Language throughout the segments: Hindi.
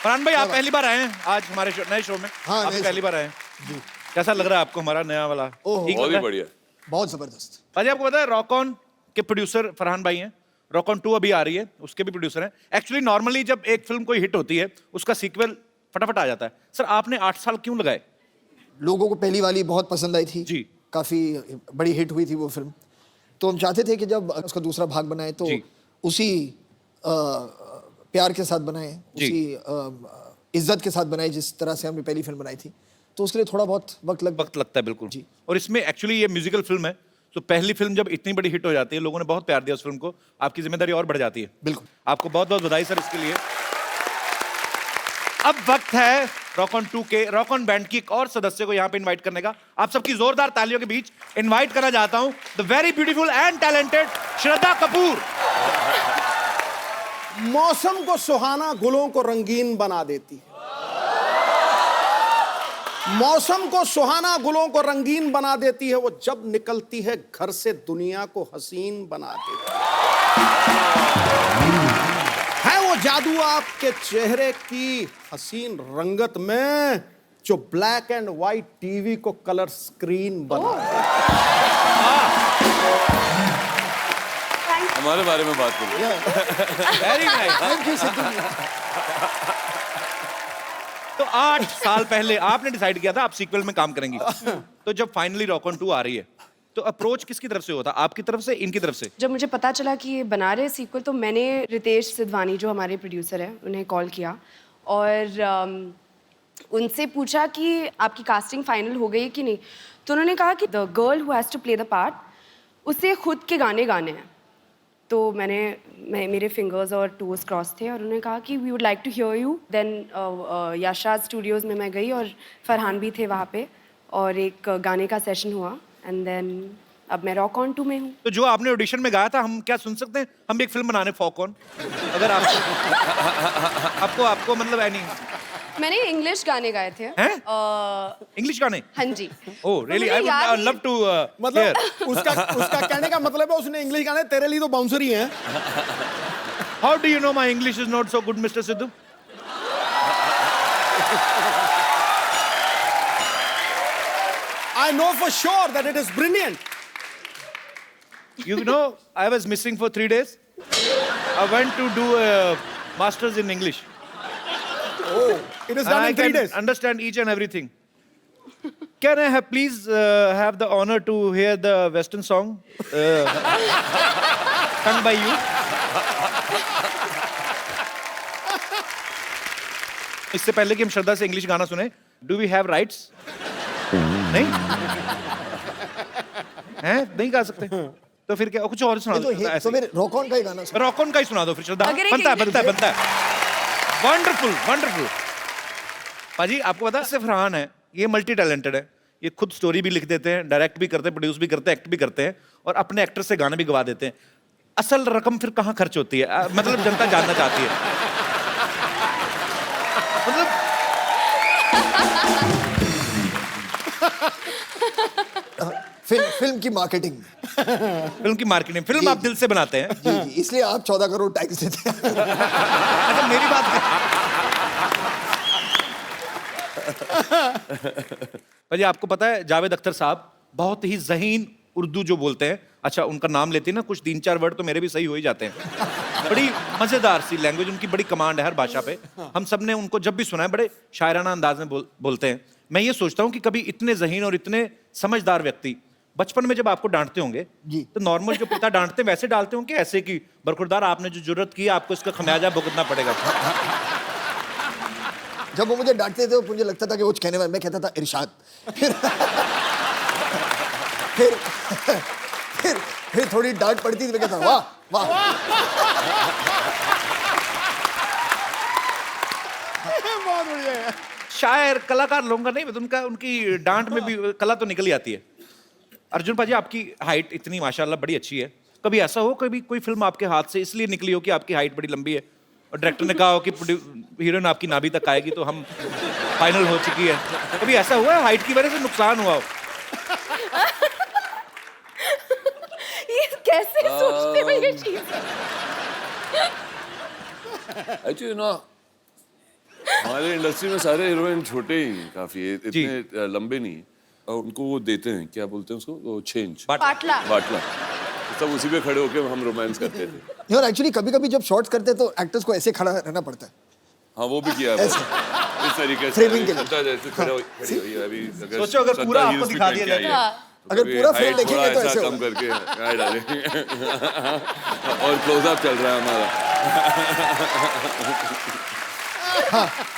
फरहान भाई, आप पहली बार आए हैं आज हमारे नए शो में। हाँ, आप पहली बार आए हैं जी। कैसा लग रहा है आपको हमारा नया वाला? बहुत ही बढ़िया, बहुत जबरदस्त। भाजी आपको पता है रॉक ऑन के प्रोड्यूसर फरहान भाई हैं। रॉक ऑन 2 अभी आ रही है, उसके भी प्रोड्यूसर हैं। एक्चुअली नॉर्मली जब एक फिल्म कोई हिट होती है उसका सीक्वल फटाफट आ जाता है। सर आपने 8 साल क्यों लगाए? लोगों को पहली वाली बहुत पसंद आई थी जी। काफी बड़ी हिट हुई थी वो फिल्म, तो हम चाहते थे कि जब उसका दूसरा भाग बनाए तो जी। उसी प्यार के साथ बनाए, जी। उसी इज्जत के साथ बनाए जिस तरह से हमने पहली फिल्म बनाई थी। तो उसके लिए थोड़ा बहुत वक्त लगता है बिल्कुल जी। और इसमें एक्चुअली ये म्यूजिकल फिल्म है, तो पहली फिल्म जब इतनी बड़ी हिट हो जाती है, लोगों ने बहुत प्यार दिया उस फिल्म को, आपकी जिम्मेदारी और बढ़ जाती है। बिल्कुल। आपको बहुत बहुत बधाई सर इसके लिए। अब वक्त है रॉक ऑन 2 के रॉक ऑन बैंड की एक और सदस्य को यहाँ पे इनवाइट करने का। आप सबकी जोरदार तालियों के बीच इनवाइट करना चाहता हूं the very beautiful and talented Shraddha Kapoor. मौसम को सुहाना, गुलों को रंगीन बना देती है। मौसम को सुहाना, गुलों को रंगीन बना देती है। वो जब निकलती है घर से दुनिया को हसीन बना देती है वो जादू आपके चेहरे की हसीन रंगत में जो ब्लैक एंड व्हाइट टीवी को कलर स्क्रीन बना देती हमारे बारे में बात करिए। Very nice. तो 8 साल पहले आपने डिसाइड किया था आप सीक्वल में काम करेंगी। तो जब फाइनली रॉक ऑन 2 आ रही है तो अप्रोच किसकी तरफ से होता? आपकी तरफ से, इनकी तरफ से? जब मुझे पता चला कि ये बना रहे सीक्वल तो मैंने रितेश सिद्धवानी जो हमारे प्रोड्यूसर हैं उन्हें कॉल किया और उनसे पूछा कि आपकी कास्टिंग फाइनल हो गई कि नहीं। तो उन्होंने कहा कि the girl who has to play the part उसे खुद के गाने गाने हैं। तो मेरे फिंगर्स और टोज क्रॉस थे और उन्होंने कहा कि we would like to hear you. Then Yashraj Studios में मैं गई और फरहान भी थे वहाँ पे और एक गाने का सेशन हुआ एंड देन अब मैं रॉक ऑन 2 में हूँ। तो जो आपने ऑडिशन में गाया था हम क्या सुन सकते हैं? हम भी एक फिल्म बनाने फॉक ऑन, अगर आपको मतलब एनी। मैंने इंग्लिश गाने गाए थे। इंग्लिश गाने? हाँ जी। Oh really, I would love to. मतलब उसका कहने का मतलब है उसने इंग्लिश गाने तेरे लिए तो बाउंसर ही हैं। How do you know my English is not so good mister Sidhu? I know for sure that it is brilliant. You know, I was missing for 3 days. I went to do a master's in English. Oh, it is done in 3 days. I can understand each and everything. Can I have please have the honor to hear the Western song sung by you? इससे पहले कि हम श्रद्धा से इंग्लिश गाना सुने, do we have rights? नहीं हैं? नहीं गा सकते तो फिर क्या कुछ और सुना दो? तो फिर रॉक ऑन का ही गाना रॉक ऑन का ही सुना दो फिर श्रद्धा। बनता है। वंडरफुल। पाजी आपको पता है सिर्फ फरहान है, ये मल्टी टैलेंटेड है। ये खुद स्टोरी भी लिख देते हैं, डायरेक्ट भी करते हैं, प्रोड्यूस भी करते हैं, एक्ट भी करते हैं और अपने एक्टर से गाने भी गवा देते हैं। असल रकम फिर कहाँ खर्च होती है? मतलब जनता जानना चाहती है। मतलब फिल्म की मार्केटिंग। फिल्म आप दिल से बनाते हैं जी, इसलिए आप 14 करोड़ टैक्स देते हैं। अच्छा मेरी बात भाई आपको पता है जावेद अख्तर साहब बहुत ही ज़हीन उर्दू जो बोलते हैं। अच्छा उनका नाम लेते हैं ना, कुछ 3-4 वर्ड तो मेरे भी सही हो ही जाते हैं। बड़ी मजेदार सी लैंग्वेज, उनकी बड़ी कमांड है हर भाषा पे। हम सब ने उनको जब भी सुना है बड़े शायराना अंदाज में बोलते हैं। मैं ये सोचता हूँ कि कभी इतने ज़हीन और इतने समझदार व्यक्ति बचपन में जब आपको डांटते होंगे तो नॉर्मल जो पिता डांटते हैं वैसे डालते होंगे ऐसे कि बरखुरदार आपने जो जुर्रत की आपको इसका खमियाजा भुगतना पड़ेगा? जब वो मुझे डांटते थे तो मुझे लगता था कि वो कहने वाला, मैं कहता था इरशाद। फिर थोड़ी डांट पड़ती थी, मैं कहता वाह वाह। बहुत बढ़िया है। शायर कलाकार लोगों का नहीं, उनका उनकी डांट में भी कला तो निकल ही आती है। अर्जुन पाजी आपकी हाइट इतनी माशाल्लाह बड़ी अच्छी है, कभी ऐसा हो कभी कोई फिल्म आपके हाथ से इसलिए निकली हो कि आपकी हाइट बड़ी लंबी है और डायरेक्टर ने कहा हो कि हीरोइन आपकी नाभि तक आएगी तो हम फाइनल हो चुकी है, कभी ऐसा हुआ है हाइट की वजह से नुकसान हुआ हो? ये कैसे सोचते हो ये चीज? Actually, you know, हमारे इंडस्ट्री में सारे हीरोइन छोटे ही हैं काफी, इतने लंबे नहीं। और उनको वो देते हैं, क्या बोलते हैं उसको, वो छेंच, पाटला। बाटला। तो सब उसी पे खड़े होके हम रोमांस करते थे। यार एक्चुअली कभी कभी जब शॉट्स करते हैं तो एक्टर्स को ऐसे खड़ा रहना पड़ता है। हाँ वो भी किया है ऐसे। इस तरीके से। Framing के लिए। सत्ता जैसे खड़ी हुई है अभी। सोचो अगर पूरा आपको दिखा दिया जाए तो। अगर पूरा frame देखेंगे तो ऐसे कम होगा। करके यहाँ डालेंगे। और क्लोजअप चल रहा है हमारा।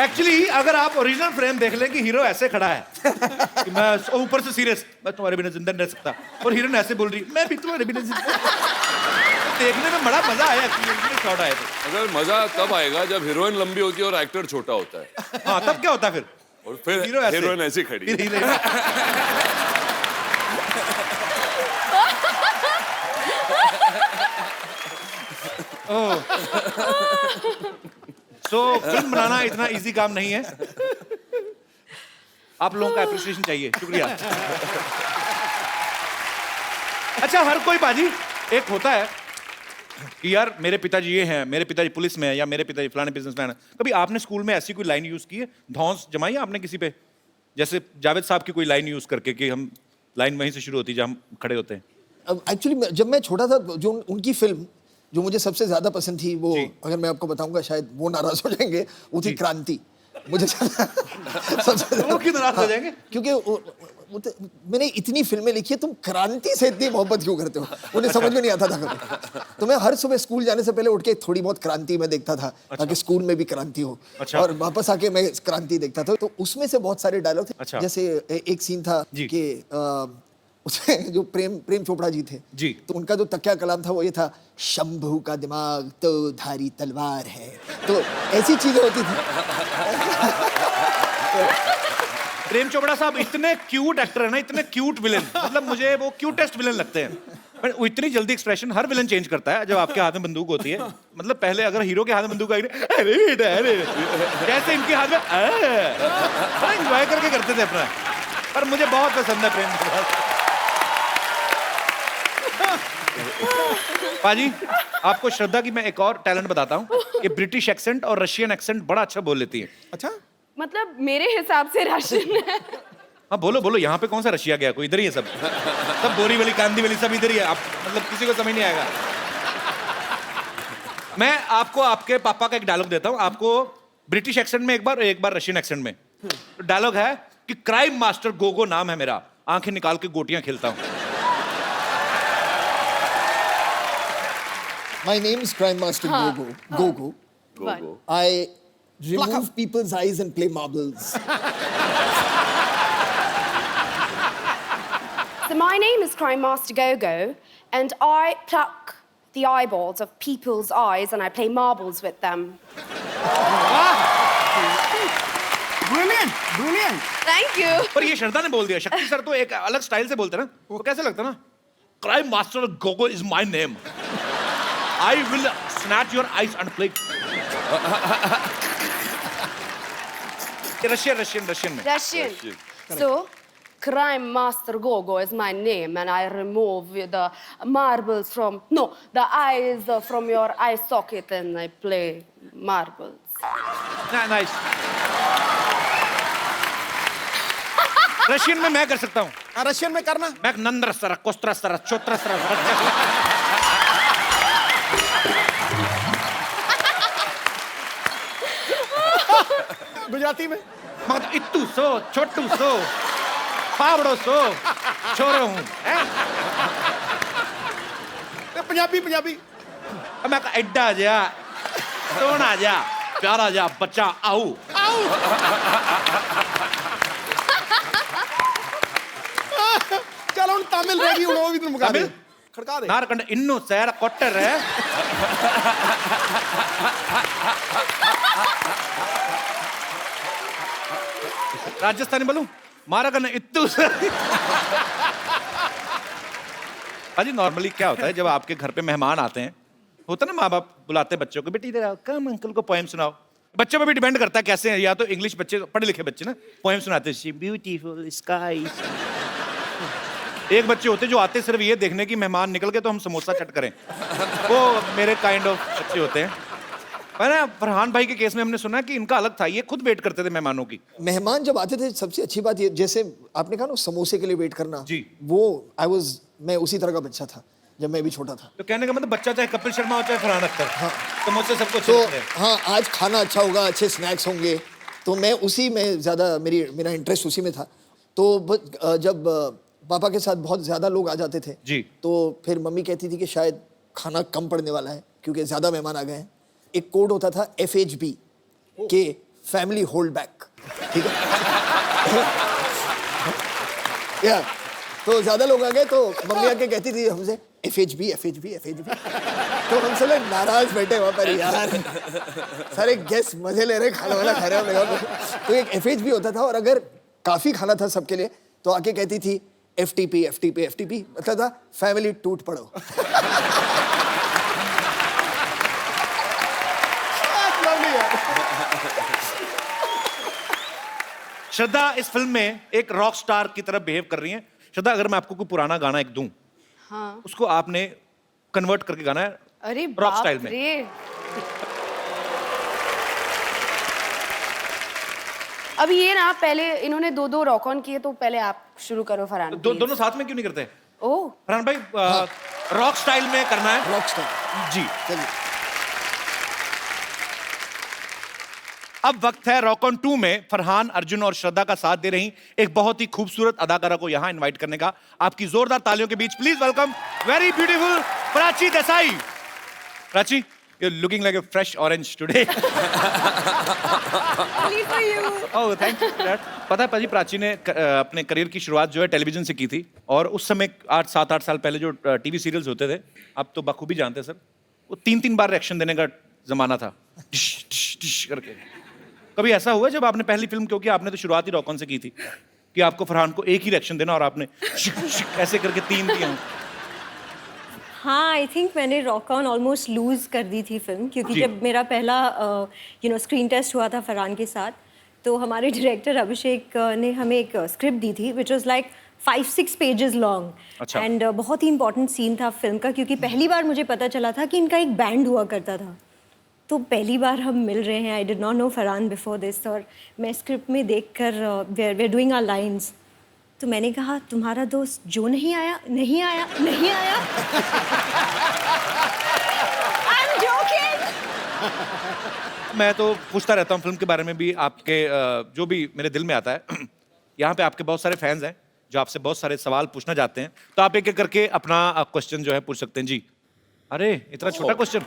एक्चुअली अगर आप ओरिजिनल फ्रेम देख लें कि हीरो ऐसे खड़ा है कि मैं ऊपर से सीरियस, मैं तुम्हारे बिना जिंदा नहीं रह सकता, और हीरोइन ऐसे बोल रही मैं भी तुम्हारे बिना जिंदा। देखने में बड़ा मजा आया एक्चुअली शॉट आया तो। अगर मजा तब आएगा जब हीरोइन लंबी होती है और एक्टर छोटा होता है। हाँ तब क्या होता है फिर? और फिर हीरो ऐसे। हीरोइन ऐसी खड़ी है। फिर हीरोइन तो फिल्म बनाना इतना इजी काम नहीं है। आप लोगों का एप्रिसिएशन चाहिए, शुक्रिया। अच्छा हर कोई बाजी एक होता है कि यार मेरे पिताजी ये हैं, मेरे पिताजी पुलिस में है, या मेरे पिताजी फलाने बिजनेसमैन है। कभी आपने स्कूल में ऐसी कोई लाइन यूज की है, धौंस जमाई है आपने किसी पे, जैसे जावेद साहब की कोई लाइन यूज करके कि हम लाइन वहीं से शुरू होती है जहाँ हम खड़े होते हैं? अब एक्चुअली जब मैं छोटा था, जो उनकी फिल्म जो मुझे सबसे ज्यादा पसंद थी, वो अगर मैं आपको बताऊंगा शायद वो नाराज हो जाएंगे, वो थी क्रांति। मुझे सबसे वो क्यों नाराज हो जाएंगे? क्योंकि मैंने इतनी फिल्में लिखी है, तुम क्रांति से इतनी मोहब्बत क्यों करते हो? उन्हें समझ में नहीं आता था कभी। तो मैं हर सुबह स्कूल जाने से पहले उठ के थोड़ी बहुत क्रांति में देखता था, ताकि स्कूल में भी क्रांति हो। और वापस आके मैं क्रांति देखता था। तो उसमें से बहुत सारे डायलॉग थे। जैसे एक सीन था कि उसमें जो प्रेम चोपड़ा जी थे जी, तो उनका जो तकिया कलाम था वो ये था, शंभू का दिमाग तो धारी तलवार है। तो ऐसी चीजें होती थी। प्रेम चोपड़ा साहब इतने क्यूट एक्टर है ना, इतने क्यूट विलेन, मतलब मुझे वो क्यूटेस्ट विलेन लगते हैं। पर वो इतनी जल्दी एक्सप्रेशन हर विलेन चेंज करता है जब आपके हाथ में बंदूक होती है। मतलब पहले अगर हीरो के हाथ में बंदूक आई, अरे बेटा अरे, जैसे इनके हाथ में बड़ा एंजॉय करके करते थे अपना। पर मुझे बहुत पसंद है प्रेम चोपड़ा। पाजी आपको श्रद्धा की मैं एक और टैलेंट बताता हूँ कि ब्रिटिश एक्सेंट और रशियन एक्सेंट बड़ा अच्छा बोल लेती है। अच्छा, मतलब मेरे हिसाब से राशन है। हाँ बोलो बोलो, यहाँ पे कौन सा रशिया गया, कोई इधर ही है सब। सब बोरीवली कांदीवली सब इधर ही है। आप मतलब किसी को समझ नहीं आएगा। मैं आपको आपके पापा का एक डायलॉग देता हूँ, आपको ब्रिटिश एक्सेंट में एक बार रशियन एक्सेंट में। डायलॉग है कि क्राइम मास्टर गोगो नाम है मेरा, आंखें निकाल के गोटियां खेलता हूँ। My name is Crime Master Gogo. Gogo. I remove people's eyes and play marbles. So my name is Crime Master Gogo, and I pluck the eyeballs of people's eyes and I play marbles with them. brilliant, brilliant. Thank you. पर ये श्रद्धा ने बोल दिया। शक्ति सर तो एक अलग स्टाइल से बोलते ना, वो कैसे लगता ना, crime master Gogo is my name, I will snatch your eyes and play. Russian में. Russian. So, Crime Master Gogo is my name, and I remove the marbles the eyes from your eye socket, and I play marbles. Nice. Russian में मैं कर सकता हूँ। रशियन में करना। मैं Nandra sir, कोस्त्र sir, चोत्र sir. Gujarati में मगर इत्तू सो, छोटू सो, पावड़ो सो, छोरो हूँ। पंजाबी पंजाबी। मैं एड्डा जा, सोना जा, प्यारा जा, बच्चा आओ। चलो तमिल रहेगी, वो भी तुम तमिल खड़का दे। नारकंड इन्नू सैर कोट्टर है। राजस्थानी बोलूं, मारा करना इत्तू अजी नॉर्मली क्या होता है जब आपके घर पे मेहमान आते हैं, होता ना माँ बाप बुलाते बच्चों को, बेटी इधर आओ, कम अंकल को पोएम सुनाओ। बच्चों पे भी डिपेंड करता है कैसे हैं, या तो इंग्लिश बच्चे, पढ़े लिखे बच्चे ना पोएम सुनाते हैं, ब्यूटीफुल स्काई। एक बच्चे होते जो आते सिर्फ ये देखने की मेहमान निकल गए तो हम समोसा चट करें, वो मेरे काइंड ऑफ बच्चे होते हैं। पर ना फरहान भाई के केस में हमने सुना कि इनका अलग था, ये खुद वेट करते थे मेहमानों की। मेहमान जब आते थे सबसे अच्छी बात ये, जैसे आपने कहा ना समोसे के लिए वेट करना, जी। वो मैं उसी तरह का बच्चा था जब मैं भी छोटा था। तो कहने का मतलब बच्चा चाहे कपिल शर्मा हो चाहे फरहान अख्तर, तो मुझसे सबको तो अच्छे हाँ, आज खाना अच्छा होगा, अच्छे स्नैक्स होंगे, तो मैं उसी में ज़्यादा मेरा इंटरेस्ट उसी में था। तो जब पापा के साथ बहुत ज़्यादा लोग आ जाते थे जी। तो फिर मम्मी कहती थी कि शायद खाना कम पड़ने वाला है क्योंकि ज़्यादा मेहमान आ गए हैं। एक कोड होता था FHB के फैमिली होल्ड बैक, ठीक है। या तो ज़्यादा लोग आ गए तो मम्मी आके कहती थी हमसे FHB FHB FHB। तो हम सब लोग नाराज बैठे वहाँ पर, यार सारे गेस्ट मजे ले रहे, खाना वाला खा रहे हैं। तो एक FHB होता था और अगर काफ़ी खाना था सबके लिए तो आके कहती थी FTP FTP FTP, मतलब था फैमिली टूट पड़ो। श्रद्धा इस फिल्म में एक रॉक स्टार की तरह बिहेव कर रही हैं। श्रद्धा, अगर मैं आपको कोई पुराना गाना एक दूं, हाँ। उसको आपने कन्वर्ट करके गाना है अरे रॉक बाप स्टाइल में। रे। अभी ये ना, पहले इन्होंने 2-2 रॉक ऑन किए, तो पहले आप शुरू करो फरहान। दोनों साथ में क्यों नहीं करते? ओह, फरहान भाई, रॉक स्टाइल में करना है। रॉक स्टार, जी। चलिए। अब वक्त है रॉक ऑन 2 में फरहान, अर्जुन और श्रद्धा का साथ दे रही एक बहुत ही खूबसूरत अदाकारा को यहां इनवाइट करने का। आपकी जोरदार तालियों के बीच please welcome very beautiful Prachi Desai. Prachi, you're looking like a fresh orange today. only for you. Oh, thank you for that. पता है पाजी, प्राची ने अपने करियर की शुरुआत जो है टेलीविजन से की थी, और उस समय 7-8 साल पहले जो टीवी सीरियल्स होते थे, आप तो बखूबी जानते हैं सर, वो 3-3 बार रिएक्शन देने का जमाना था, डिश डिश डिश करके। कभी ऐसा हुआ जब आपने पहली फिल्म, क्योंकि आपने तो शुरुआत ही रॉक ऑन से की थी, कि आपको फरहान को एक ही रिएक्शन देना और आपने ऐसे करके 3 दिए हों? हाँ, आई थिंक मैंने रॉक ऑन ऑलमोस्ट लूज़ कर दी थी फिल्म, क्योंकि जी। जब मेरा पहला स्क्रीन टेस्ट हुआ था फरहान के साथ, तो हमारे डायरेक्टर अभिषेक ने हमें एक स्क्रिप्ट दी थी which was like 5-6 pages long. अच्छा। एंड बहुत ही इंपॉर्टेंट सीन था फिल्म का, क्योंकि पहली बार मुझे पता चला था कि इनका एक बैंड हुआ करता था। तो पहली बार हम मिल रहे हैं, I did not know Farhan before this, और मैं स्क्रिप्ट में देखकर we are doing our lines, तो मैंने कहा तुम्हारा दोस्त जो नहीं आया नहीं आया नहीं आया। I'm joking. मैं तो पूछता रहता हूँ फिल्म के बारे में भी, आपके जो भी मेरे दिल में आता है। यहाँ पे आपके बहुत सारे फैंस हैं जो आपसे बहुत सारे सवाल पूछना चाहते हैं, तो आप एक एक करके अपना क्वेश्चन जो है पूछ सकते हैं। जी। अरे इतना छोटा क्वेश्चन,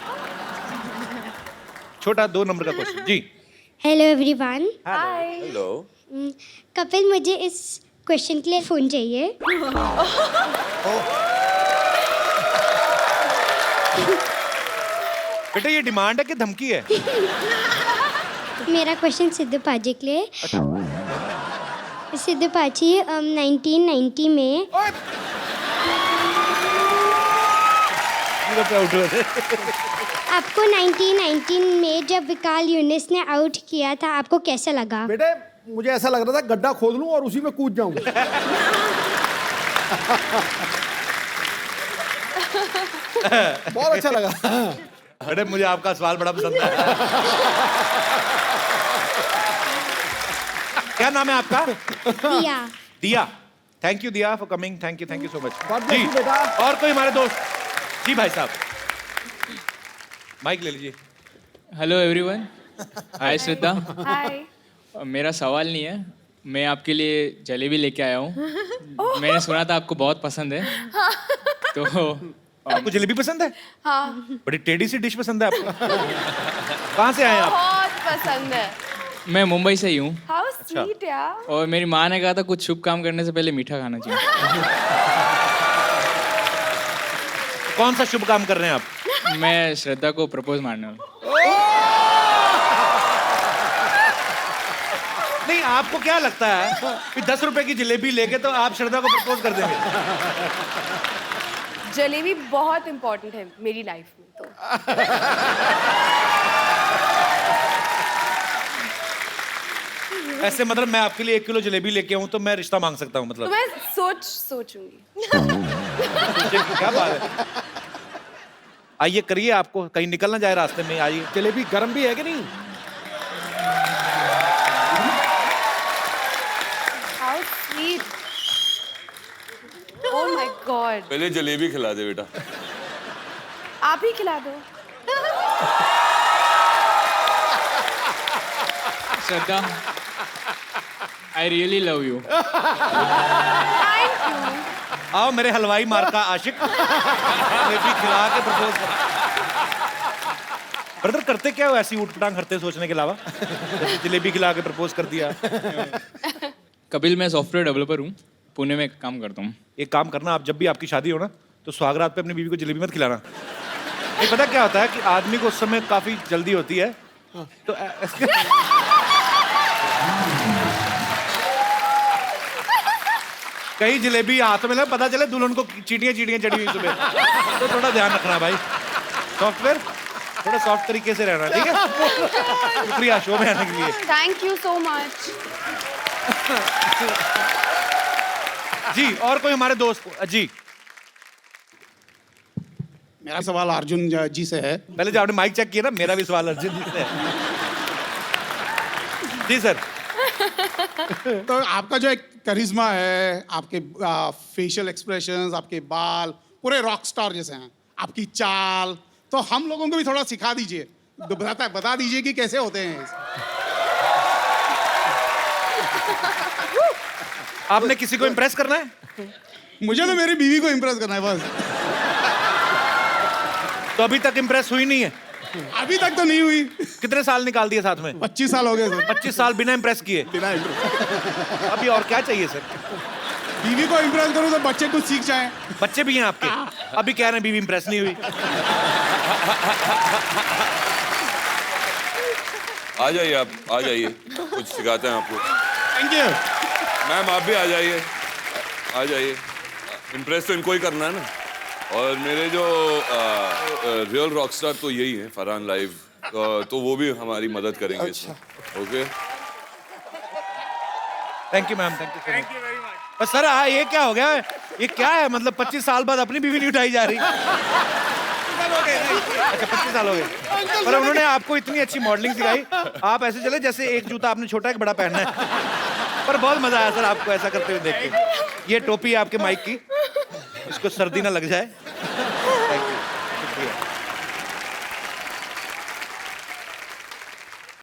छोटा 2 नंबर का क्वेश्चन। जी। Hello everyone. Hi. Hello. Kapil, मुझे इस क्वेश्चन के लिए फोन चाहिए। बेटा ये डिमांड है कि धमकी है? मेरा क्वेश्चन सिद्धू पाजी के लिए। सिद्धू पाजी, 1990 में आपको 1919 में जब विकाल यूनिस ने आउट किया था, आपको कैसा लगा? बेटे, मुझे ऐसा लग रहा था गड्ढा खोद लूं और उसी में कूद जाऊं। बहुत अच्छा लगा। बेटे मुझे आपका सवाल बड़ा पसंद है। क्या नाम है आपका? दिया। दिया। थैंक यू दिया for coming, thank you so much. God bless you, बेटा। और कोई हमारे दोस्त? जी भाई साहब, माइक ले लीजिए। हेलो एवरीवन, हाय श्रद्धा। हाय। मेरा सवाल नहीं है, मैं आपके लिए जलेबी लेके आया हूँ। मैंने सुना था आपको बहुत पसंद है, तो आपको जलेबी पसंद है? हाँ, बड़ी टेढ़ी सी डिश पसंद है आपको। कहाँ से आए हैं आप? बहुत पसंद है। मैं मुंबई से ही हूँ, हाउ स्वीट यार। और मेरी माँ ने कहा था कुछ शुभ काम करने से पहले मीठा खाना चाहिए। कौन सा शुभ काम कर रहे हैं आप? मैं श्रद्धा को प्रपोज मारने वाला। नहीं, आपको क्या लगता है कि 10 रुपए की जलेबी लेके तो आप श्रद्धा को प्रपोज कर देंगे? जलेबी बहुत इंपॉर्टेंट है मेरी लाइफ में, तो ऐसे मतलब मैं आपके लिए 1 किलो जलेबी लेके आऊं तो मैं रिश्ता मांग सकता हूं, तो मतलब? मैं सोचूंगी। क्या बात है। 1 किलो जलेबी लेके आऊं तो मैं रिश्ता मांग सकता हूं, मतलब? तो मैं सोचूंगी। क्या बात है। 1 किलो जलेबी लेके आऊं तो मैं रिश्ता मांग सकता हूं, मतलब? 1 किलो जलेबी लेके आऊं तो मैं रिश्ता मांग सकता हूं, मतलब? क्या बात है। आइए करिए, आपको कहीं निकल ना जाए रास्ते में, आइए। जलेबी गर्म भी है कि नहीं? How sweet, oh my God. पहले जलेबी खिला दे बेटा। आप ही खिला दो। Shraddha, I really love you. Thank you. आओ मेरे हलवाई मार का आशिक, जलेबी खिला के प्रपोज कर। ब्रदर करते क्या हो ऐसी ऊट-पटांग हरते सोचने के अलावा? जैसे जलेबी खिला के प्रपोज कर दिया। कपिल, मैं सॉफ्टवेयर डेवलपर हूँ, पुणे में काम करता हूँ। एक काम करना, आप जब भी आपकी शादी हो ना, तो सुहागरात पे अपनी बीवी को जलेबी मत खिलाना। ये पता क्या होता है कि आदमी को उस समय काफी जल्दी होती है, तो कहीं जलेबी हाथ में ना पता चले दुल्हन को चीटियां चीटियां चढ़ी हुई सुबह, तो थोड़ा ध्यान रखना भाई। सॉफ्टवेयर थोड़ा सॉफ्ट तरीके से रहना, ठीक है? शुक्रिया शो में आने के लिए। Thank you so much. जी, और कोई हमारे दोस्त जी? मेरा सवाल अर्जुन जी से है। पहले जो आपने माइक चेक किया ना, मेरा भी सवाल अर्जुन जी से है। जी सर। तो आपका जो एक करिश्मा है, आपके फेशियल एक्सप्रेशंस, आपके बाल पूरे रॉक स्टार जैसे हैं, आपकी चाल, तो हम लोगों को भी थोड़ा सिखा दीजिए, तो बता दीजिए कि कैसे होते हैं। आपने किसी को इम्प्रेस करना है? मुझे तो मेरी बीवी को इम्प्रेस करना है बस। तो अभी तक इम्प्रेस हुई नहीं है? अभी तक तो नहीं हुई। कितने साल निकाल दिए साथ में? 25 साल हो गए सर। 25 साल बिना इम्प्रेस किए? बिना impress। अभी और क्या चाहिए सर? बीवी को इम्प्रेस करूं तो बच्चे कुछ सीख जाएं। बच्चे भी हैं आपके? अभी कह रहे हैं बीवी इम्प्रेस नहीं हुई। आ जाइए आप, आ जाइए, कुछ सिखाते हैं आपको। थैंक यू मैम, आप भी आ जाइए, आ जाइए। इम्प्रेस तो इनको ही करना है ना। और मेरे जो रियल रॉकस्टार तो यही है, फरहान लाइव, तो वो भी हमारी मदद करेंगे इसमें। Okay, thank you ma'am, thank you very much. Sir हाँ, ये क्या हो गया? ये क्या है? मतलब 25 साल बाद अपनी बीवी नहीं उठाई जा रही? अच्छा 25 साल हो गए, पर उन्होंने आपको इतनी अच्छी मॉडलिंग सिखाई, आप ऐसे चले जैसे एक जूता आपने छोटा एक बड़ा पहनना है। पर बहुत मजा आया सर आपको ऐसा करते हुए देख के। ये टोपी है आपके माइक की, इसको सर्दी ना लग जाए।